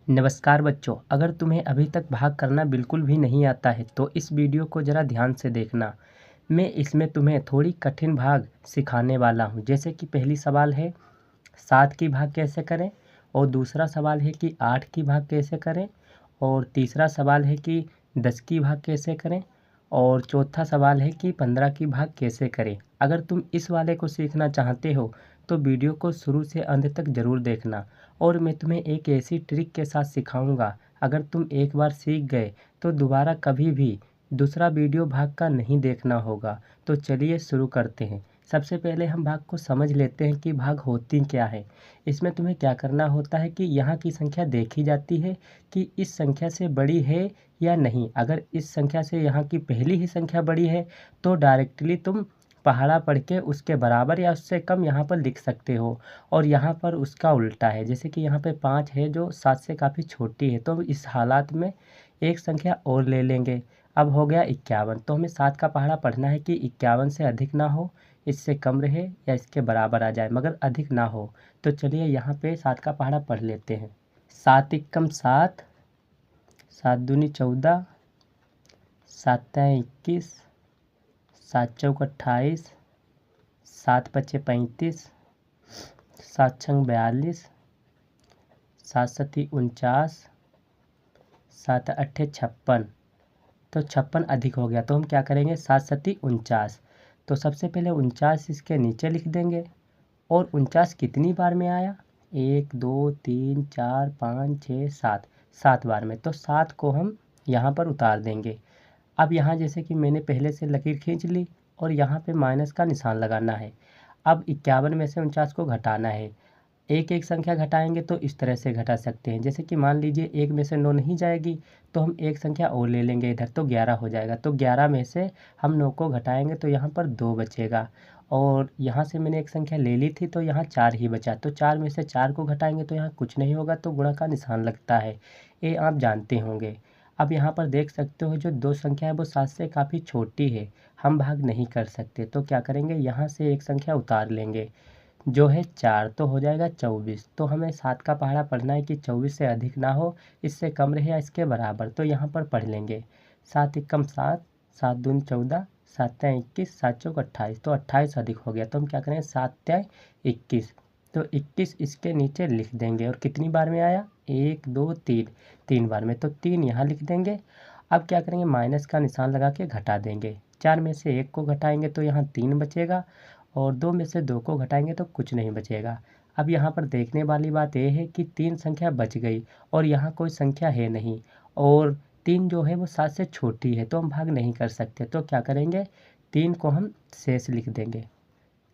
नमस्कार बच्चों, अगर तुम्हें अभी तक भाग करना बिल्कुल भी नहीं आता है तो इस वीडियो को ज़रा ध्यान से देखना। मैं इसमें तुम्हें थोड़ी कठिन भाग सिखाने वाला हूँ। जैसे कि पहली सवाल है 7 की भाग कैसे करें, और दूसरा सवाल है कि 8 की भाग कैसे करें, और तीसरा सवाल है कि 10 की भाग कैसे करें, और चौथा सवाल है कि 15 की भाग कैसे करें। अगर तुम इस वाले को सीखना चाहते हो तो वीडियो को शुरू से अंत तक ज़रूर देखना। और मैं तुम्हें एक ऐसी ट्रिक के साथ सिखाऊंगा, अगर तुम एक बार सीख गए तो दोबारा कभी भी दूसरा वीडियो भाग का नहीं देखना होगा। तो चलिए शुरू करते हैं। सबसे पहले हम भाग को समझ लेते हैं कि भाग होती क्या है। इसमें तुम्हें क्या करना होता है कि यहाँ की संख्या देखी जाती है कि इस संख्या से बड़ी है या नहीं। अगर इस संख्या से यहाँ की पहली ही संख्या बड़ी है तो डायरेक्टली तुम पहाड़ा पढ़ के उसके बराबर या उससे कम यहाँ पर लिख सकते हो। और यहाँ पर उसका उल्टा है, जैसे कि यहाँ पे 5 है जो 7 से काफ़ी छोटी है, तो इस हालात में एक संख्या और ले लेंगे। अब हो गया 51, तो हमें 7 का पहाड़ा पढ़ना है कि 51 से अधिक ना हो, इससे कम रहे या इसके बराबर आ जाए, मगर अधिक ना हो। तो चलिए यहाँ पे 7 का पहाड़ा पढ़ लेते हैं। 7 एकम 7, 7 दूनी 14, 7 तिया 21, 7 चौक 28, 7 पचे 35, 7 छंग 42, 7 सती 49, 7 अट्ठे 56। तो 56 अधिक हो गया, तो हम क्या करेंगे 7 सती 49। तो सबसे पहले 49 इसके नीचे लिख देंगे। और 49 कितनी बार में आया, 1 2 3 4 5 6 7, 7 बार में। तो 7 को हम यहाँ पर उतार देंगे। अब यहाँ जैसे कि मैंने पहले से लकीर खींच ली और यहाँ पे माइनस का निशान लगाना है। अब 51 में से 49 को घटाना है। एक एक संख्या घटाएंगे तो इस तरह से घटा सकते हैं, जैसे कि मान लीजिए 1 में से 9 नहीं जाएगी तो हम एक संख्या और ले लेंगे इधर, तो 11 हो जाएगा। तो 11 में से हम 9 को घटाएंगे तो यहाँ पर 2 बचेगा। और यहाँ से मैंने एक संख्या ले ली थी तो यहाँ 4 ही बचा, तो 4 में से 4 को घटाएंगे तो यहाँ कुछ नहीं होगा, तो गुणा का निशान लगता है। ये आप जानते होंगे। अब यहाँ पर देख सकते हो जो 2 संख्या है वो 7 से काफ़ी छोटी है, हम भाग नहीं कर सकते। तो क्या करेंगे, यहाँ से एक संख्या उतार लेंगे जो है 4, तो हो जाएगा 24। तो हमें 7 का पहाड़ा पढ़ना है कि 24 से अधिक ना हो, इससे कम रहे या इसके बराबर। तो यहाँ पर पढ़ लेंगे 7 एकम 7, 7 दूनी 14, 7 तिया 21, 7 चौक 28। तो 28 अधिक हो गया, तो हम क्या करेंगे 7 तिया 21। तो 21 इसके नीचे लिख देंगे। और कितनी बार में आया, 1 2 3, 3 बार में, तो 3 यहाँ लिख देंगे। अब क्या करेंगे, माइनस का निशान लगा के घटा देंगे। 4 में से 1 को घटाएंगे तो यहाँ 3 बचेगा, और 2 में से 2 को घटाएंगे तो कुछ नहीं बचेगा। अब यहाँ पर देखने वाली बात यह है कि 3 संख्या बच गई और यहाँ कोई संख्या है नहीं, और 3 जो है वो 7 से छोटी है, तो हम भाग नहीं कर सकते। तो क्या करेंगे, 3 को हम शेष लिख देंगे।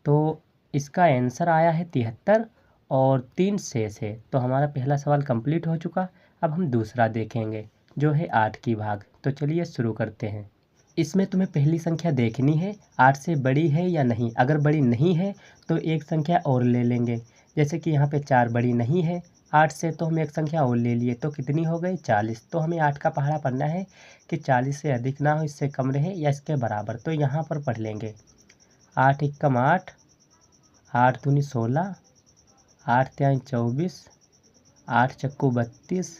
तो इसका आंसर आया है 73 और 3 शेष है। तो हमारा पहला सवाल कंप्लीट हो चुका। अब हम दूसरा देखेंगे जो है 8 की भाग। तो चलिए शुरू करते हैं। इसमें तुम्हें पहली संख्या देखनी है 8 से बड़ी है या नहीं। अगर बड़ी नहीं है तो एक संख्या और ले लेंगे, जैसे कि यहाँ पे 4 बड़ी नहीं है 8 से, तो हम एक संख्या और ले लिए तो कितनी हो गई 40। तो हमें 8 का पहाड़ा पढ़ना है कि 40 से अधिक ना हो, इससे कम रहे या इसके बराबर। तो यहाँ पर पढ़ लेंगे 8 एकम 8, 8 दूनी 16, 8 तिया 24, 8 चक्कू 32,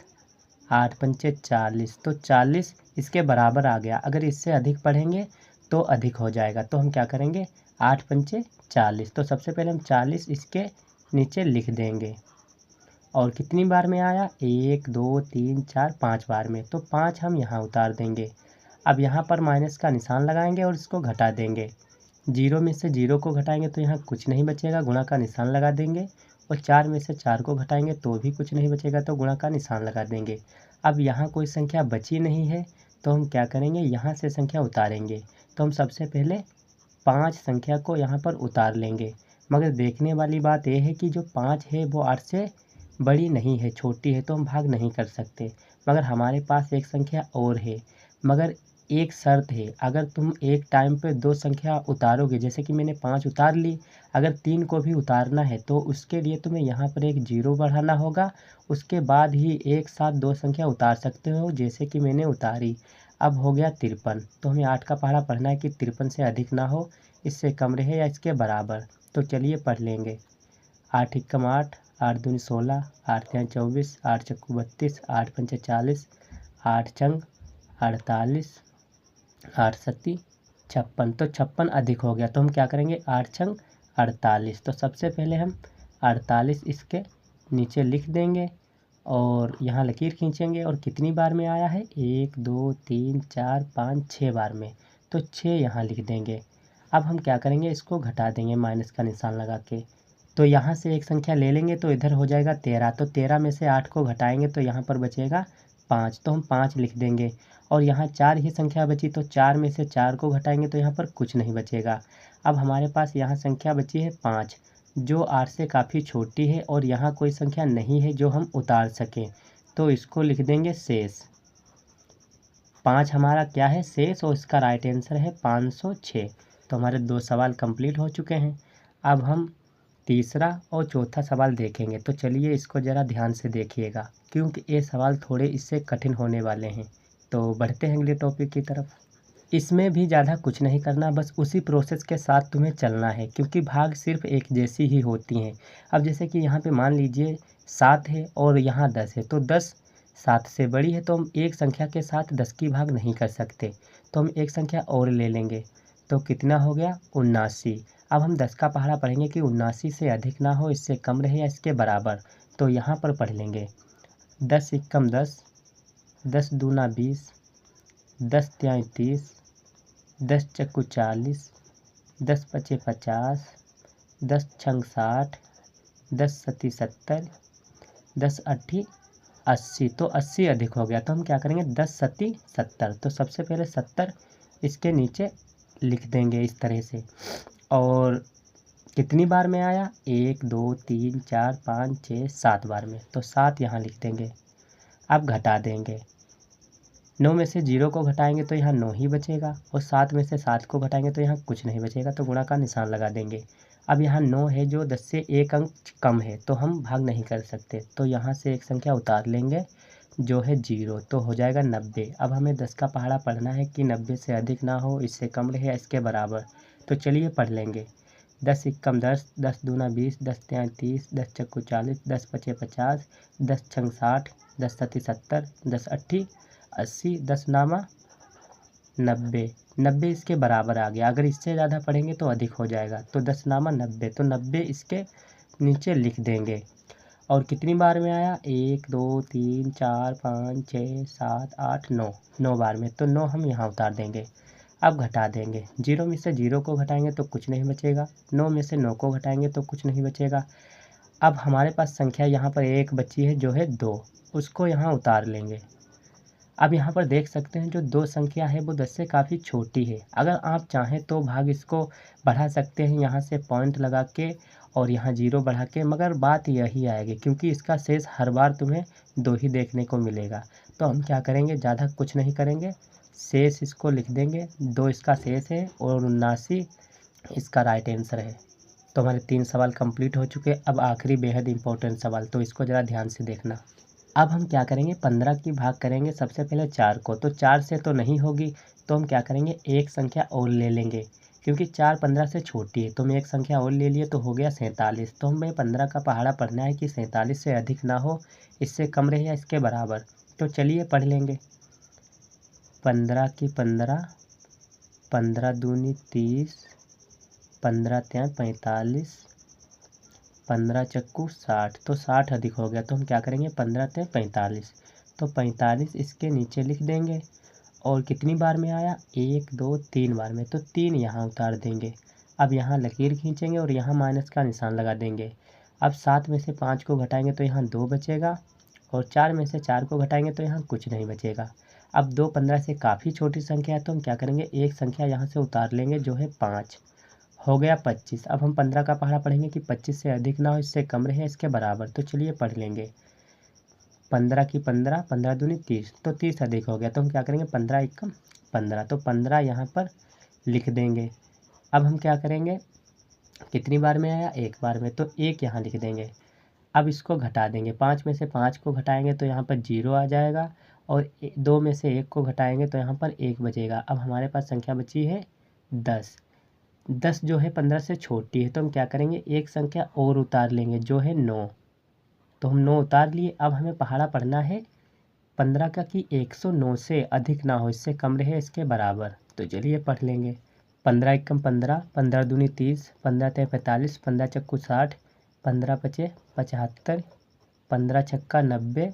8 पंचे 40। तो 40 इसके बराबर आ गया। अगर इससे अधिक पढ़ेंगे तो अधिक हो जाएगा, तो हम क्या करेंगे 8 पंचे 40। तो सबसे पहले हम 40 इसके नीचे लिख देंगे। और कितनी बार में आया, 1 2 3 4 5 बार में, तो 5 हम यहाँ उतार देंगे। अब यहाँ पर माइनस का निशान लगाएंगे और इसको घटा देंगे। 0 में से 0 को घटाएंगे तो यहाँ कुछ नहीं बचेगा, गुणा का निशान लगा देंगे। और 4 में से 4 को घटाएंगे तो भी कुछ नहीं बचेगा, तो गुणा का निशान लगा देंगे। अब यहाँ कोई संख्या बची नहीं है, तो हम क्या करेंगे, यहाँ से संख्या उतारेंगे। तो हम सबसे पहले 5 संख्या को यहाँ पर उतार लेंगे। मगर देखने वाली बात यह है कि जो 5 है वो 8 से बड़ी नहीं है, छोटी है, तो हम भाग नहीं कर सकते। मगर हमारे पास एक संख्या और है, मगर एक शर्त है। अगर तुम एक टाइम पे 2 संख्या उतारोगे, जैसे कि मैंने 5 उतार ली, अगर 3 को भी उतारना है तो उसके लिए तुम्हें यहाँ पर एक 0 बढ़ाना होगा। उसके बाद ही एक साथ 2 संख्या उतार सकते हो, जैसे कि मैंने उतारी। अब हो गया 53। तो हमें 8 का पहाड़ा पढ़ना है कि 53 से अधिक ना हो, इससे कम रहे या इसके बराबर। तो चलिए पढ़ लेंगे 8 एकम 8, 8 दूनी 16, 8 तिया 24, 8 चक्कू 32, 8 पंचे 40, 8 चंग 48, 8 सत्ती 56। तो 56 अधिक हो गया तो हम क्या करेंगे 8 छंग 48। तो सबसे पहले हम 48 इसके नीचे लिख देंगे और यहाँ लकीर खींचेंगे और कितनी बार में आया है 1 2 3 4 5 6 बार में, तो 6 यहाँ लिख देंगे। अब हम क्या करेंगे इसको घटा देंगे माइनस का निशान लगा के। तो यहाँ से एक संख्या ले लेंगे तो इधर हो जाएगा 13, तो 13 में से 8 को घटाएंगे तो यहाँ पर बचेगा 5, तो हम 5 लिख देंगे। और यहाँ 4 ही संख्या बची तो 4 में से 4 को घटाएंगे तो यहाँ पर कुछ नहीं बचेगा। अब हमारे पास यहाँ संख्या बची है 5, जो 8 से काफ़ी छोटी है और यहाँ कोई संख्या नहीं है जो हम उतार सकें, तो इसको लिख देंगे शेष। 5 हमारा क्या है शेष और इसका राइट आंसर है 506। तो हमारे 2 सवाल कंप्लीट हो चुके हैं। अब हम तीसरा और चौथा सवाल देखेंगे। तो चलिए इसको ज़रा ध्यान से देखिएगा क्योंकि ये सवाल थोड़े इससे कठिन होने वाले हैं। तो बढ़ते हैं अगले टॉपिक की तरफ। इसमें भी ज़्यादा कुछ नहीं करना, बस उसी प्रोसेस के साथ तुम्हें चलना है क्योंकि भाग सिर्फ एक जैसी ही होती हैं। अब जैसे कि यहाँ पे मान लीजिए 7 है और यहाँ 10 है, तो 10 7 से बड़ी है तो हम एक संख्या के साथ 10 की भाग नहीं कर सकते, तो हम एक संख्या और ले लेंगे। तो कितना हो गया 79। अब हम 10 का पहाड़ा पढ़ेंगे कि 79 से अधिक ना हो, इससे कम रहे या इसके बराबर। तो यहाँ पर पढ़ लेंगे 10 एकम 10, 10 दूना 20, 10 तियाई 30, 10 चक्कू 40, 10 पचे 50, 10 छंग 60, 10 सती 70, 10 अट्ठी 80। तो 80 अधिक हो गया तो हम क्या करेंगे 10 सती 70। तो सबसे पहले 70 इसके नीचे लिख देंगे इस तरह से। और कितनी बार में आया 1 2 3 4 5 6 7 बार में, तो 7 यहाँ लिख देंगे। अब घटा देंगे, 9 में से 0 को घटाएंगे तो यहाँ 9 ही बचेगा और 7 में से 7 को घटाएंगे तो यहाँ कुछ नहीं बचेगा, तो गुणा का निशान लगा देंगे। अब यहाँ 9 है जो 10 से एक अंक कम है तो हम भाग नहीं कर सकते, तो यहाँ से एक संख्या उतार लेंगे जो है 0, तो हो जाएगा 90। अब हमें 10 का पहाड़ा पढ़ना है कि 90 से अधिक ना हो, इससे कम रहे या इसके बराबर। तो चलिए पढ़ लेंगे 10 एकम 10, 10 दूना 20, 10 तिया 30, 10 चक्कू 40, 10 पचे 50, 10 छंग 60, 10 सती 70, 10 अट्ठी 80, 10 नामा 90। 90 इसके बराबर आ गया। अगर इससे ज़्यादा पढ़ेंगे तो अधिक हो जाएगा, तो 10 नामा 90, तो 90 इसके नीचे लिख देंगे। और कितनी बार में आया 1 2 3 4 5 6 7 8 9, 9 बार में, तो 9 हम यहाँ उतार देंगे। अब घटा देंगे, 0 में से 0 को घटाएंगे तो कुछ नहीं बचेगा, 9 में से 9 को घटाएंगे तो कुछ नहीं बचेगा। अब हमारे पास संख्या यहाँ पर एक बची है जो है 2, उसको यहाँ उतार लेंगे। अब यहाँ पर देख सकते हैं जो 2 संख्या है वो 10 से काफ़ी छोटी है। अगर आप चाहें तो भाग इसको बढ़ा सकते हैं यहाँ से पॉइंट लगा के और यहाँ 0 बढ़ा के, मगर बात यही आएगी क्योंकि इसका शेष हर बार तुम्हें 2 ही देखने को मिलेगा। तो हम क्या करेंगे ज़्यादा कुछ नहीं करेंगे, शेष इसको लिख देंगे। 2 इसका शेष है और 79 इसका राइट आंसर है। तो हमारे 3 सवाल कंप्लीट हो चुके। अब आखिरी बेहद इंपॉर्टेंट सवाल, तो इसको ज़रा ध्यान से देखना। अब हम क्या करेंगे 15 की भाग करेंगे सबसे पहले 4 को, तो 4 से तो नहीं होगी, तो हम क्या करेंगे एक संख्या और ले लेंगे क्योंकि 4 15 से छोटी है, तो हम एक संख्या और ले लिए तो हो गया 47। तो हमें 15 का पहाड़ा पढ़ना है कि 47 से अधिक ना हो, इससे कम रहे या इसके बराबर। तो चलिए पढ़ लेंगे 15 की 15, 15 दूनी 30, 15 तिया 45, 15 चक्कू 60। तो 60 अधिक हो गया तो हम क्या करेंगे 15 ते 45, तो 45 इसके नीचे लिख देंगे। और कितनी बार में आया 1 2 3 बार में, तो 3 यहाँ उतार देंगे। अब यहाँ लकीर खींचेंगे और यहाँ माइनस का निशान लगा देंगे। अब 7 में से 5 को घटाएंगे तो यहाँ 2 बचेगा और 4 में से 4 को घटाएंगे तो यहाँ कुछ नहीं बचेगा। अब 2 15 से काफ़ी छोटी संख्या है तो हम क्या करेंगे एक संख्या यहाँ से उतार लेंगे जो है 5, हो गया 25। अब हम 15 का पहाड़ा पढ़ेंगे कि 25 से अधिक ना हो, इससे कम रहे इसके बराबर। तो चलिए पढ़ लेंगे 15 की 15, 15 दूनी 30, तो 30 अधिक हो गया तो हम क्या करेंगे 15 एकम 15, तो 15 यहाँ पर लिख देंगे। अब हम क्या करेंगे कितनी बार में आया एक बार में, तो 1 यहाँ लिख देंगे। अब इसको घटा देंगे, 5 में से 5 को घटाएंगे तो यहाँ पर 0 आ जाएगा और 2 में से 1 को घटाएंगे तो यहाँ पर 1 बचेगा। अब हमारे पास संख्या बची है 10। 10 जो है 15 से छोटी है तो हम क्या करेंगे एक संख्या और उतार लेंगे जो है 9। तो हम 9 उतार लिए। अब हमें पहाड़ा पढ़ना है 15 का कि 109 से अधिक ना हो, इससे कम रहे इसके बराबर। तो चलिए पढ़ लेंगे। 15 एकम 15, 15 दूनी 30, 15 तें 45, 15 चक्कू 60, 15 पचे 75, 15 छक्का 90,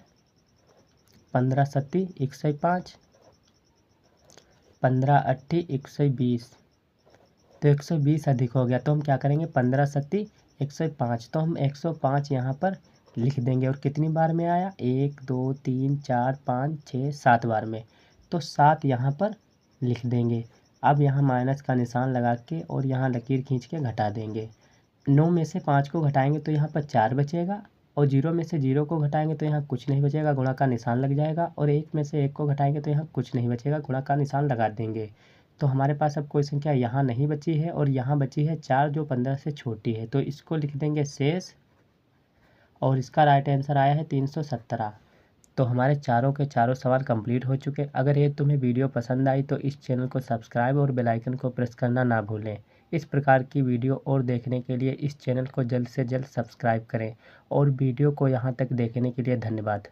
15 सत्ती 105, 15 अट्ठी 120। तो 120 अधिक हो गया, तो हम क्या करेंगे 15 सत्ती 105, तो हम 105 यहाँ पर लिख देंगे। और कितनी बार में आया 1 2 3 4 5 6 7 बार में, तो 7 यहाँ पर लिख देंगे। अब यहाँ माइनस का निशान लगा के और यहाँ लकीर खींच के घटा देंगे। 9 में से 5 को घटाएंगे तो यहाँ पर 4 बचेगा, और 0 में से 0 को घटाएंगे तो यहाँ कुछ नहीं बचेगा, गुणा का निशान लग जाएगा। और 1 में से 1 को घटाएंगे तो यहाँ कुछ नहीं बचेगा, गुणा का निशान लगा देंगे। तो हमारे पास अब कोई संख्या यहाँ नहीं बची है, और यहाँ बची है 4 जो 15 से छोटी है, तो इसको लिख देंगे शेष। और इसका राइट आंसर आया है 317। तो हमारे चारों के चारों सवाल कंप्लीट हो चुके। अगर ये तुम्हें वीडियो पसंद आई तो इस चैनल को सब्सक्राइब और बेल आइकन को प्रेस करना ना भूलें। इस प्रकार की वीडियो और देखने के लिए इस चैनल को जल्द से जल्द सब्सक्राइब करें। और वीडियो को यहाँ तक देखने के लिए धन्यवाद।